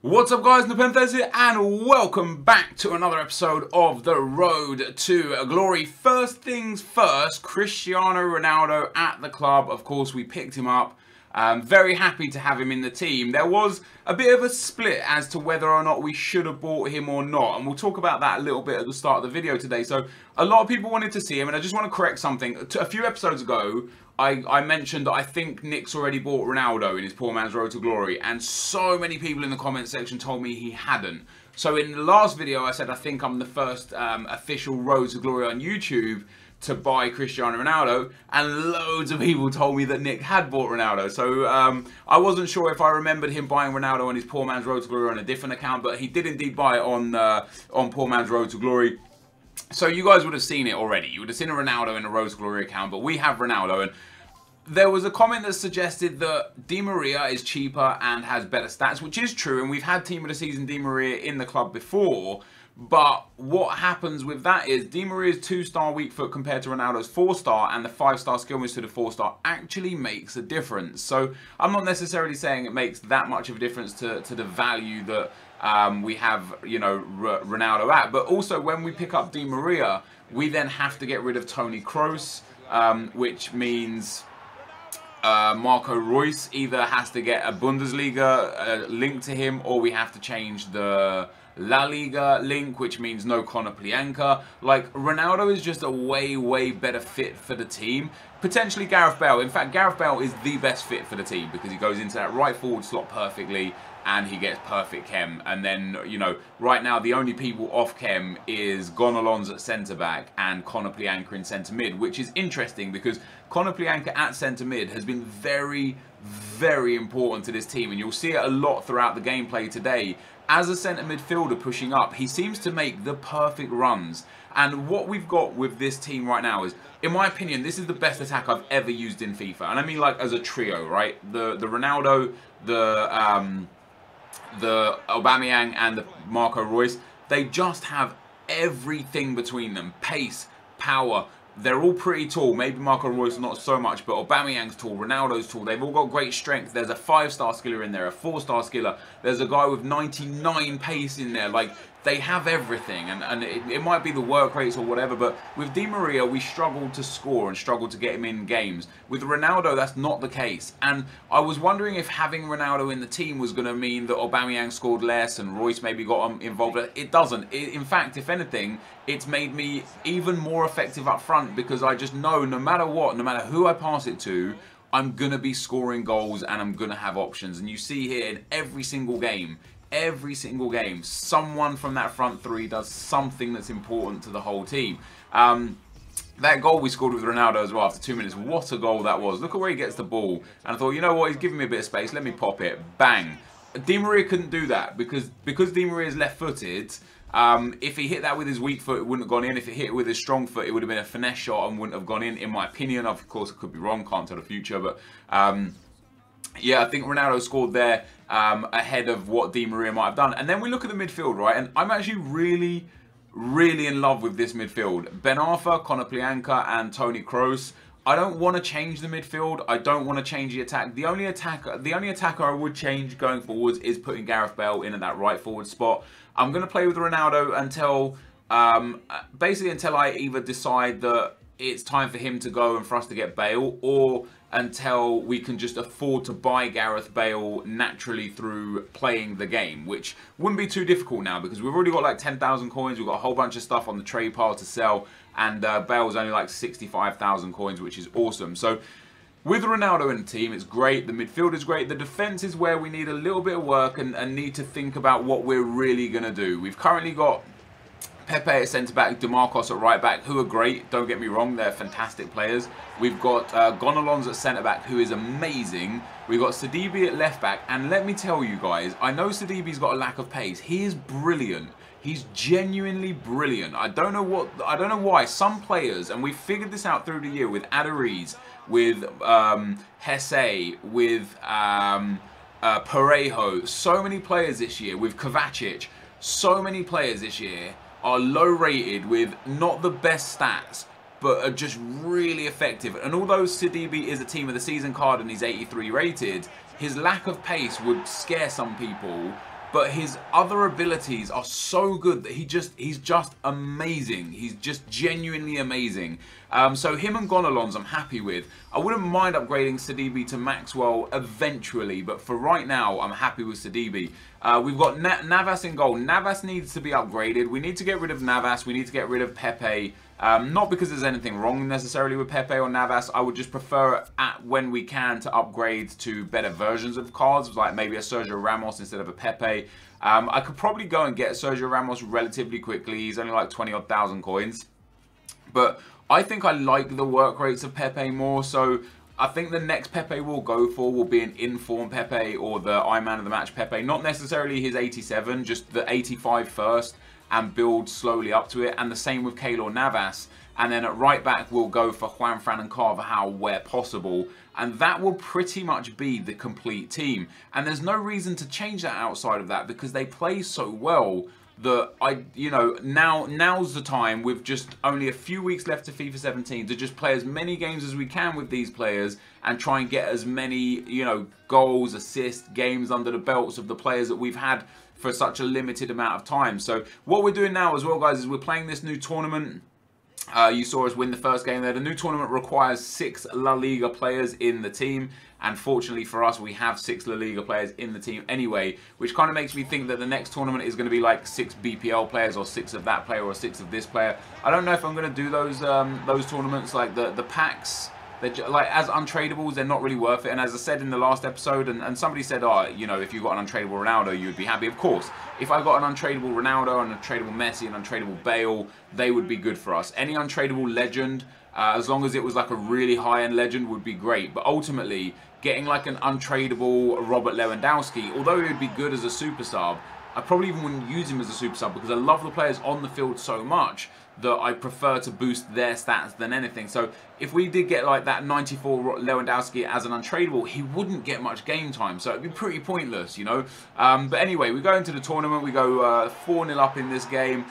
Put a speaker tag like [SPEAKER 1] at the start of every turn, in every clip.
[SPEAKER 1] What's up guys, NepentheZ here and welcome back to another episode of The Road to Glory. First things first, Cristiano Ronaldo at the club. Of course we picked him up. Very happy to have him in the team. There was a bit of a split as to whether or not we should have bought him or not, and we'll talk about that a little bit at the start of the video today. So a lot of people wanted to see him, and I just want to correct something. A few episodes ago I mentioned that I think Nick's already bought Ronaldo in his poor man's Road to Glory, and so many people in the comment section told me he hadn't. So in the last video I said I think I'm the first official Road to Glory on YouTube to buy Cristiano Ronaldo, and loads of people told me that Nick had bought Ronaldo. So I wasn't sure if I remembered him buying Ronaldo on his poor man's Road to Glory on a different account, but he did indeed buy it on poor man's Road to Glory. So you guys would have seen it already. You would have seen a Ronaldo in a Road to Glory account, but we have Ronaldo. And there was a comment that suggested that Di Maria is cheaper and has better stats, which is true, and we've had Team of the Season Di Maria in the club before. But what happens with that is Di Maria's 2-star weak foot compared to Ronaldo's 4-star, and the 5-star skill moves to the 4-star actually makes a difference. So I'm not necessarily saying it makes that much of a difference to the value that we have, you know, Ronaldo at. But also when we pick up Di Maria, we then have to get rid of Toni Kroos, which means Marco Reus either has to get a Bundesliga link to him, or we have to change the La Liga link, which means no Konoplyanka. Like, Ronaldo is just a way better fit for the team. Potentially Gareth Bale. In fact, Gareth Bale is the best fit for the team because he goes into that right forward slot perfectly and he gets perfect chem. And then, you know, right now the only people off chem is Gonalons at centre-back and Konoplyanka in centre-mid, which is interesting because Konoplyanka at centre-mid has been very important to this team, and you'll see it a lot throughout the gameplay today. As a centre midfielder pushing up, he seems to make the perfect runs. And what we've got with this team right now is, in my opinion, this is the best attack I've ever used in FIFA. And I mean, like, as a trio, right? The Ronaldo, the Aubameyang and the Marco Reus, they just have everything between them. Pace, power. They're all pretty tall. Maybe Marco Reus not so much, but Aubameyang's tall, Ronaldo's tall. They've all got great strength. There's a 5-star skiller in there, a 4-star skiller. There's a guy with 99 pace in there. Like, they have everything, and it might be the work rates or whatever, but with Di Maria, we struggled to score and struggled to get him in games. With Ronaldo, that's not the case, and I was wondering if having Ronaldo in the team was going to mean that Aubameyang scored less and Reus maybe got involved. It doesn't. In fact, if anything, it's made me even more effective up front because I just know no matter what, no matter who I pass it to, I'm going to be scoring goals and I'm going to have options. And you see here in every single game, someone from that front three does something that's important to the whole team. That goal we scored with Ronaldo as well after 2 minutes, what a goal that was. Look at where he gets the ball. And I thought, you know what, he's giving me a bit of space, let me pop it. Bang. Di Maria couldn't do that because Di Maria is left-footed. If he hit that with his weak foot, it wouldn't have gone in. If he hit it with his strong foot, it would have been a finesse shot and wouldn't have gone in my opinion. Of course, I could be wrong, can't tell the future, but yeah, I think Ronaldo scored there ahead of what Di Maria might have done. And then we look at the midfield, right? And I'm actually really in love with this midfield. Ben Arfa, Konoplyanka, and Toni Kroos. I don't want to change the midfield. I don't want to change the attack. The only attacker I would change going forwards is putting Gareth Bale in at that right forward spot. I'm going to play with Ronaldo until, basically until I either decide that it's time for him to go and for us to get Bale, or until we can just afford to buy Gareth Bale naturally through playing the game, which wouldn't be too difficult now because we've already got like 10,000 coins, we've got a whole bunch of stuff on the trade pile to sell, and Bale's only like 65,000 coins, which is awesome. So with Ronaldo in the team, it's great, the midfield is great, the defence is where we need a little bit of work and need to think about what we're really going to do. We've currently got Pepe at centre-back, DeMarcos at right-back, who are great, don't get me wrong, they're fantastic players. We've got Gonalons at centre-back, who is amazing. We've got Sidibe at left-back, and let me tell you guys, I know Sidibe's got a lack of pace. He is brilliant. He's genuinely brilliant. I don't know why some players, and we figured this out through the year with Aduriz, with Hesse, with Parejo, so many players this year, with Kovacic, so many players this year are low rated with not the best stats, but are just really effective. And although Sidibe is a Team of the Season card and he's 83 rated, his lack of pace would scare some people but his other abilities are so good that he's just amazing. He's just genuinely amazing. So him and Gonalons I'm happy with. I wouldn't mind upgrading Sidibe to Maxwell eventually, but for right now I'm happy with Sidibe. We've got Navas in goal. Navas needs to be upgraded. We need to get rid of Navas. We need to get rid of Pepe. Not because there's anything wrong necessarily with Pepe or Navas. I would just prefer when we can to upgrade to better versions of cards, like maybe a Sergio Ramos instead of a Pepe. I could probably go and get Sergio Ramos relatively quickly. He's only like 20 odd thousand coins. But I think I like the work rates of Pepe more, so I think the next Pepe we'll go for will be an inform Pepe or the I Man of the Match Pepe. Not necessarily his 87, just the 85 first and build slowly up to it. And the same with Keylor Navas. And then at right back, we'll go for Juanfran and Carvajal where possible. And that will pretty much be the complete team. And there's no reason to change that outside of that because they play so well that now's the time with just only a few weeks left to FIFA 17 to just play as many games as we can with these players and try and get as many, goals, assists, games under the belts of the players that we've had for such a limited amount of time. So what we're doing now as well, guys, is we're playing this new tournament. You saw us win the first game there. The new tournament requires 6 La Liga players in the team. And fortunately for us, we have 6 La Liga players in the team anyway, which kind of makes me think that the next tournament is going to be like 6 BPL players or 6 of that player or 6 of this player. I don't know if I'm going to do those tournaments, like the packs. Like as untradables, they're not really worth it. And as I said in the last episode, and somebody said, oh, if you got an untradeable Ronaldo, you'd be happy. Of course, if I got an untradeable Ronaldo, an untradeable Messi, an untradeable Bale, they would be good for us. Any untradeable legend, as long as it was like a really high-end legend, would be great. But ultimately, getting like an untradeable Robert Lewandowski, although he would be good as a super sub, I probably even wouldn't use him as a super sub because I love the players on the field so much that I prefer to boost their stats than anything. So if we did get like that 94 Lewandowski as an untradeable, he wouldn't get much game time. So it'd be pretty pointless, But anyway, we go into the tournament. We go 4-0 up in this game.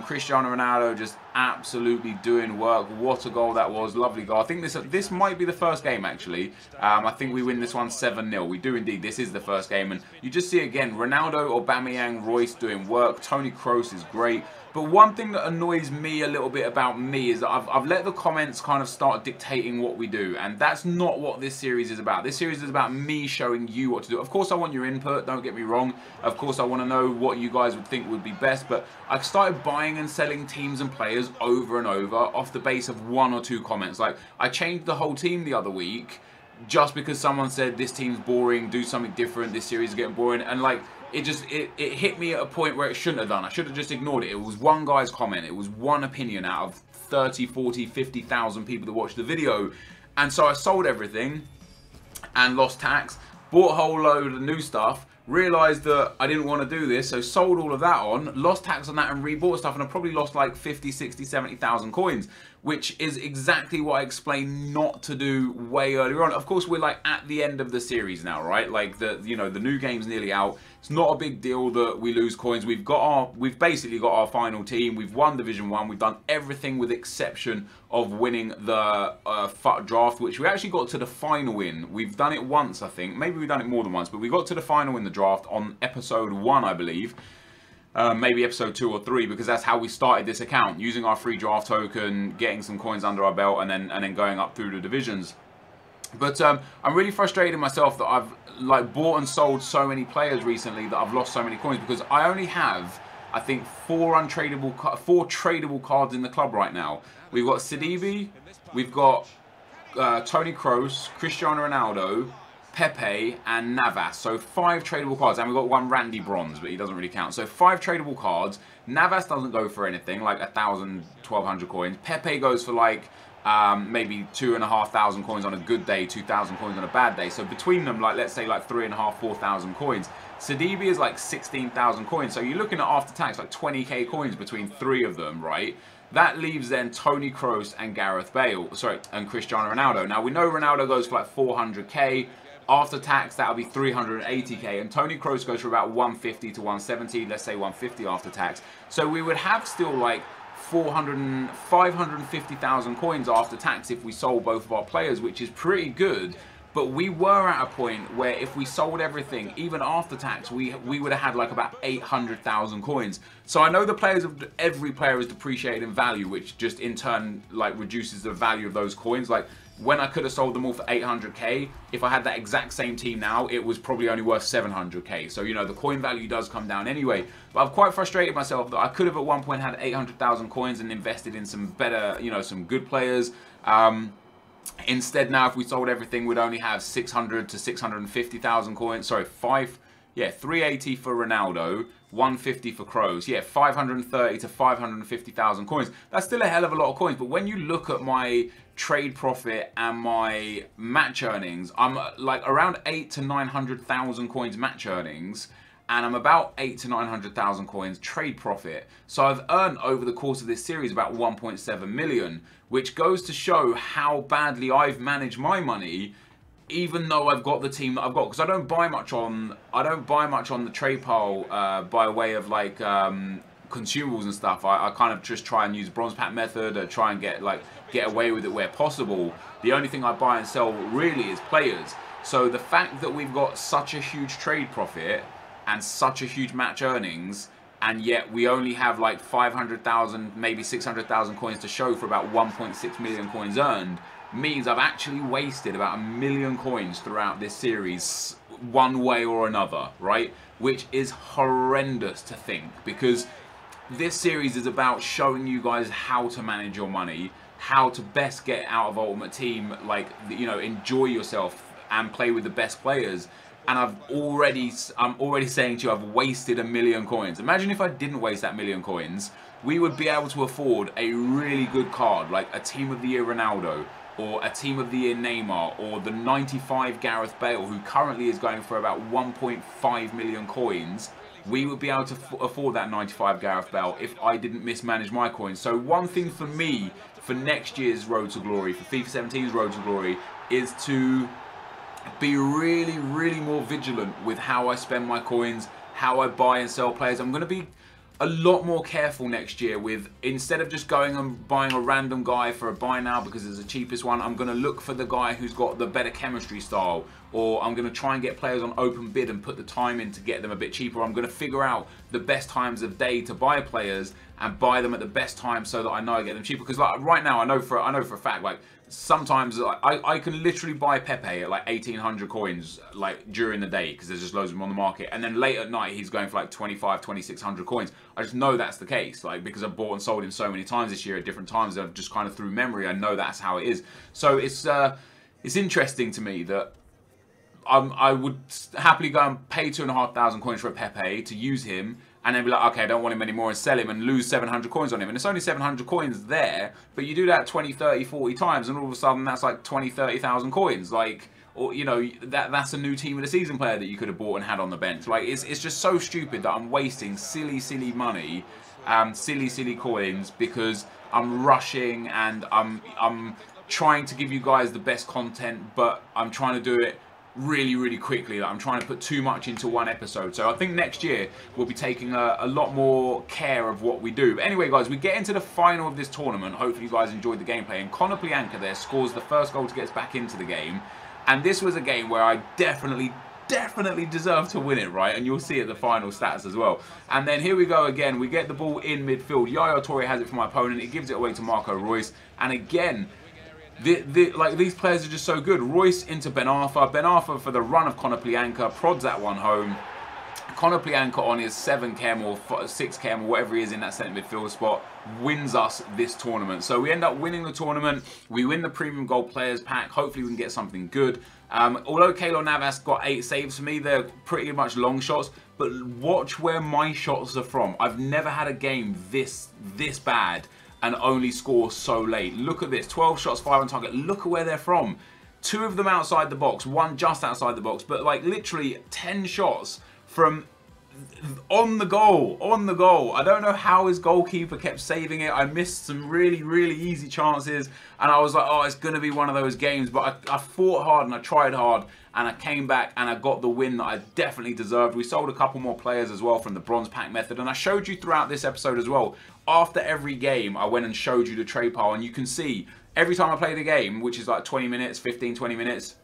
[SPEAKER 1] Cristiano Ronaldo just absolutely doing work. What a goal that was. Lovely goal. I think this might be the first game, actually. I think we win this one 7-0. We do indeed. This is the first game. And you just see again, Ronaldo, Aubameyang, Royce doing work. Toni Kroos is great. But one thing that annoys me a little bit about me is that I've let the comments kind of start dictating what we do. And that's not what this series is about. This series is about me showing you what to do. Of course, I want your input. Don't get me wrong. Of course, I want to know what you guys would think would be best. But I've started buying and selling teams and players over and over off the base of 1 or 2 comments. Like, I changed the whole team the other week just because someone said this team's boring, do something different, this series is getting boring. And like, it hit me at a point where it shouldn't have done. I should have just ignored it. It was one guy's comment. It was one opinion out of 30, 40, 50,000 people that watched the video. And so I sold everything and lost tax, bought a whole load of new stuff, realised that I didn't want to do this, so sold all of that on, lost tax on that and rebought stuff, and I probably lost like 50, 60, 70,000 coins, which is exactly what I explained not to do way earlier on. Of course, we're like at the end of the series now, right? Like the new game's nearly out. It's not a big deal that we lose coins. We've basically got our final team. We've won Division 1. We've done everything with exception of winning the draft, which we actually got to the final in. We've done it once, I think. Maybe we've done it more than once, but we got to the final in the draft on episode 1, I believe. Maybe episode 2 or 3, because that's how we started this account, using our free draft token, getting some coins under our belt, and then going up through the divisions. But I'm really frustrated myself that I've like bought and sold so many players recently that I've lost so many coins, because I only have, I think, 4 tradable cards in the club right now. We've got Sidibe, we've got Toni Kroos, Cristiano Ronaldo, Pepe and Navas. So 5 tradable cards, and we've got 1 Randy Bronze, but he doesn't really count. So 5 tradable cards. Navas doesn't go for anything, like 1,000, 1,200 coins. Pepe goes for like maybe 2,500 coins on a good day, 2,000 coins on a bad day. So between them, like let's say like 3,500, 4,000 coins. Sidibe is like 16,000 coins. So you're looking at after tax like 20k coins between 3 of them, right? That leaves then Toni Kroos and Gareth Bale, sorry, and Cristiano Ronaldo. Now we know Ronaldo goes for like 400k. After tax, that'll be 380k, and Toni Kroos goes for about 150 to 170, let's say 150 after tax. So we would have still like 550,000 coins after tax if we sold both of our players, which is pretty good. But we were at a point where if we sold everything, even after tax, we would have had like about 800,000 coins. So I know the players of every player is depreciated in value, which just in turn like reduces the value of those coins. Like when I could have sold them all for 800k, if I had that exact same team now, it was probably only worth 700k. So, you know, the coin value does come down anyway. But I've quite frustrated myself that I could have at one point had 800,000 coins and invested in some better, you know, some good players. Instead, now if we sold everything, we'd only have 600 to 650,000 coins. Sorry, 380 for Ronaldo, 150 for Kroos. Yeah, 530 to 550,000 coins. That's still a hell of a lot of coins. But when you look at my trade profit and my match earnings, I'm like around 8 to 900,000 coins match earnings. And I'm about 8 to 900,000 coins trade profit. So I've earned over the course of this series about 1.7 million, which goes to show how badly I've managed my money, even though I've got the team that I've got. Because I don't buy much on the trade pile by way of like consumables and stuff. I kind of just try and use bronze pack method or try and get away with it where possible. The only thing I buy and sell really is players. So the fact that we've got such a huge trade profit and such a huge match earnings, and yet we only have like 500,000, maybe 600,000 coins to show for about 1.6 million coins earned, means I've actually wasted about 1 million coins throughout this series, one way or another, right? Which is horrendous to think, because this series is about showing you guys how to manage your money, how to best get out of Ultimate Team, like, you know, enjoy yourself and play with the best players. And I'm already saying to you, I've wasted 1 million coins. Imagine if I didn't waste that 1 million coins, we would be able to afford a really good card, like a Team of the Year Ronaldo, or a Team of the Year Neymar, or the 95 Gareth Bale, who currently is going for about 1.5 million coins. We would be able to afford that 95 Gareth Bale if I didn't mismanage my coins. So one thing for me, for next year's Road to Glory, for FIFA 17's Road to Glory, is to be really, really more vigilant with how I spend my coins, how I buy and sell players. I'm going to be a lot more careful next year with, instead of just going and buying a random guy for a buy now because it's the cheapest one, I'm going to look for the guy who's got the better chemistry style, or I'm going to try and get players on open bid and put the time in to get them a bit cheaper. I'm going to figure out the best times of day to buy players and buy them at the best time so that I know I get them cheaper. Because like right now, I know for a fact, like sometimes I can literally buy Pepe at like 1,800 coins like during the day because there's just loads of them on the market, and then late at night he's going for like 2,600 coins. I just know that's the case, like, because I've bought and sold him so many times this year at different times. I've just kind of through memory, I know that's how it is. So it's interesting to me that I would happily go and pay 2,500 coins for a Pepe to use him, and then be like, okay, I don't want him anymore, and sell him and lose 700 coins on him. And it's only 700 coins there, but you do that 20, 30, 40 times, and all of a sudden that's like 20, 30,000 coins. Like, or, you know, that's a new Team of the Season player that you could have bought and had on the bench. Like, it's just so stupid that I'm wasting silly, silly money, silly coins, because I'm rushing and I'm trying to give you guys the best content, but I'm trying to do it really, really quickly. Like, I'm trying to put too much into one episode. So I think next year we'll be taking a lot more care of what we do. But anyway, guys, we get into the final of this tournament. Hopefully you guys enjoyed the gameplay. And NepentheZ there scores the first goal to get us back into the game. And this was a game where I definitely deserved to win it, right? And you'll see at the final stats as well. And then here we go again. We get the ball in midfield. Yaya Toure has it from my opponent. He gives it away to Marco Reus. And again, like, these players are just so good. Reus into Ben Arfa. Ben Arfa for the run of NepentheZ prods that one home. NepentheZ on his 7 chem or 6 chem or whatever he is in that centre midfield spot wins us this tournament. So we end up winning the tournament. We win the Premium Gold Players Pack. Hopefully we can get something good. Although Keylor Navas got 8 saves for me, they're pretty much long shots. But watch where my shots are from. I've never had a game this bad and only score so late. Look at this, 12 shots, 5 on target. Look at where they're from. 2 of them outside the box, 1 just outside the box, but like literally 10 shots from on the goal. I don't know how his goalkeeper kept saving it. I missed some really, really easy chances, and I was like, oh, it's going to be one of those games, but I fought hard and I tried hard, and I came back and I got the win that I definitely deserved. We sold a couple more players as well from the bronze pack method, and I showed you throughout this episode as well. After every game, I went and showed you the trade pile, and you can see every time I play the game, which is like 20 minutes, 15, 20 minutes,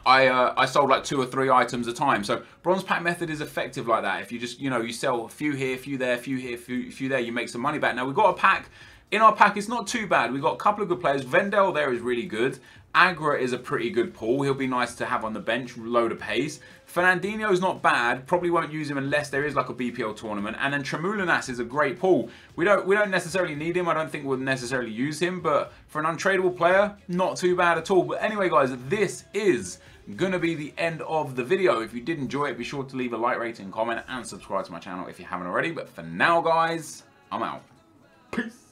[SPEAKER 1] I sold like 2 or 3 items a time. So bronze pack method is effective like that. If you just, you know, you sell a few here, a few there, a few here, a few there, you make some money back. Now we've got a pack. In our pack, it's not too bad. We've got a couple of good players. Vendel there is really good. Agra is a pretty good pull. He'll be nice to have on the bench, load of pace. Fernandinho's not bad. Probably won't use him unless there is like a BPL tournament. And then Tremulinas is a great pull. We don't necessarily need him. I don't think we'll necessarily use him. But for an untradeable player, not too bad at all. But anyway, guys, this is gonna be the end of the video. If you did enjoy it, be sure to leave a like, rating, comment, and subscribe to my channel if you haven't already. But for now, guys, I'm out. Peace.